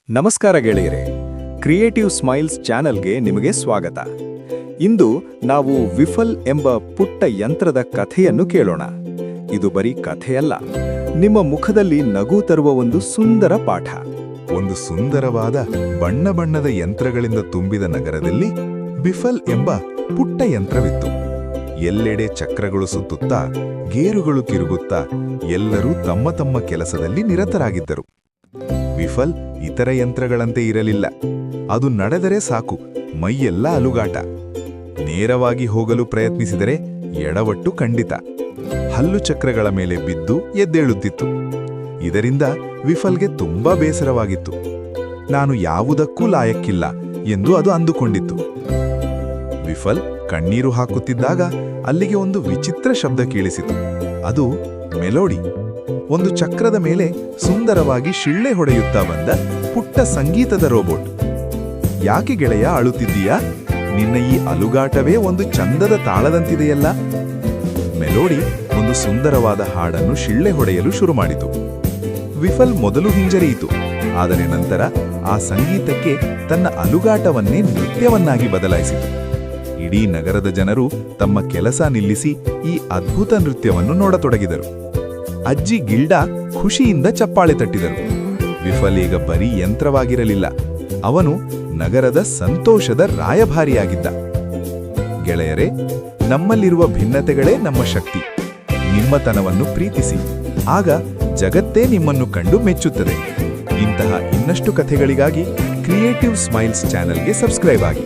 ನಮಸ್ಕಾರ ಗೆಳೆಯರೆ, creative smiles ಚಾನೆಲ್ಗೆ ನಿಮಗೆ ಸ್ವಾಗತ. ಇಂದು ನಾವು ವಿಫಲ್ ಎಂಬ ಪುಟ್ಟ ಯಂತ್ರದ ಕಥೆಯನ್ನು ಕೇಳೋಣ. ಇದು ಬರೀ ಕಥೆಯಲ್ಲ, ನಿಮ್ಮ ಮುಖದಲ್ಲಿ ನಗು ತರುವ ಒಂದು ಸುಂದರ ಪಾಠ. ಒಂದು ಸುಂದರವಾದ ಬಣ್ಣ ಬಣ್ಣದ ಯಂತ್ರಗಳಿಂದ ತುಂಬಿದ ನಗರದಲ್ಲಿ ಬಿಫಲ್ ಎಂಬ ಪುಟ್ಟ ಯಂತ್ರವಿತ್ತು. ಎಲ್ಲೆಡೆ ಚಕ್ರಗಳು ಸುತ್ತುತ್ತಾ, ಗೇರುಗಳು ತಿರುಗುತ್ತಾ, ಎಲ್ಲರೂ ತಮ್ಮ ತಮ್ಮ ಕೆಲಸದಲ್ಲಿ ನಿರತರಾಗಿದ್ದರು. ವಿಫಲ್ ಇತರ ಯಂತ್ರಗಳಂತೆ ಇರಲಿಲ್ಲ. ಅದು ನಡೆದರೆ ಸಾಕು, ಮೈಯೆಲ್ಲ ಅಲುಗಾಟ. ನೇರವಾಗಿ ಹೋಗಲು ಪ್ರಯತ್ನಿಸಿದರೆ ಎಡವಟ್ಟು ಖಂಡಿತ. ಹಲ್ಲು ಚಕ್ರಗಳ ಮೇಲೆ ಬಿದ್ದು ಎದ್ದೇಳುತ್ತಿತ್ತು. ಇದರಿಂದ ವಿಫಲ್ಗೆ ತುಂಬಾ ಬೇಸರವಾಗಿತ್ತು. ನಾನು ಯಾವುದಕ್ಕೂ ಲಾಯಕ್ಕಿಲ್ಲ ಎಂದು ಅದು ಅಂದುಕೊಂಡಿತ್ತು. ವಿಫಲ್ ಕಣ್ಣೀರು ಹಾಕುತ್ತಿದ್ದಾಗ ಅಲ್ಲಿಗೆ ಒಂದು ವಿಚಿತ್ರ ಶಬ್ದ ಕೇಳಿಸಿತು. ಅದು ಮೆಲೋಡಿ. ಒಂದು ಚಕ್ರದ ಮೇಲೆ ಸುಂದರವಾಗಿ ಶಿಳ್ಳೆ ಹೊಡೆಯುತ್ತಾ ಬಂದ ಪುಟ್ಟ ಸಂಗೀತದ ರೋಬೋಟ್. ಯಾಕೆ ಗೆಳೆಯ ಅಳುತ್ತಿದ್ದೀಯಾ? ನಿನ್ನ ಈ ಅಲುಗಾಟವೇ ಒಂದು ಚಂದದ ತಾಳದಂತಿದೆಯಲ್ಲ. ಮೆಲೋಡಿ ಒಂದು ಸುಂದರವಾದ ಹಾಡನ್ನು ಶಿಳ್ಳೆ ಹೊಡೆಯಲು ಶುರು ಮಾಡಿತು. ವಿಫಲ್ ಮೊದಲು ಹಿಂಜರಿಯಿತು, ಆದರೆ ನಂತರ ಆ ಸಂಗೀತಕ್ಕೆ ತನ್ನ ಅಲುಗಾಟವನ್ನೇ ನೃತ್ಯವನ್ನಾಗಿ ಬದಲಾಯಿಸಿತು. ಇಡೀ ನಗರದ ಜನರು ತಮ್ಮ ಕೆಲಸ ನಿಲ್ಲಿಸಿ ಈ ಅದ್ಭುತ ನೃತ್ಯವನ್ನು ನೋಡತೊಡಗಿದರು. ಅಜ್ಜಿ ಗಿಲ್ಡಾ ಖುಷಿಯಿಂದ ಚಪ್ಪಾಳೆ ತಟ್ಟಿದರು. ವಿಫಲ್ ಈಗ ಬರೀ ಯಂತ್ರವಾಗಿರಲಿಲ್ಲ, ಅವನು ನಗರದ ಸಂತೋಷದ ರಾಯಭಾರಿಯಾಗಿದ್ದ. ಗೆಳೆಯರೇ, ನಮ್ಮಲ್ಲಿರುವ ಭಿನ್ನತೆಗಳೇ ನಮ್ಮ ಶಕ್ತಿ. ನಿಮ್ಮತನವನ್ನು ಪ್ರೀತಿಸಿ, ಆಗ ಜಗತ್ತೇ ನಿಮ್ಮನ್ನು ಕಂಡು ಮೆಚ್ಚುತ್ತದೆ. ಇಂತಹ ಇನ್ನಷ್ಟು ಕಥೆಗಳಿಗಾಗಿ ಕ್ರಿಯೇಟಿವ್ ಸ್ಮೈಲ್ಸ್ ಚಾನೆಲ್ಗೆ ಸಬ್ಸ್ಕ್ರೈಬ್ ಆಗಿ.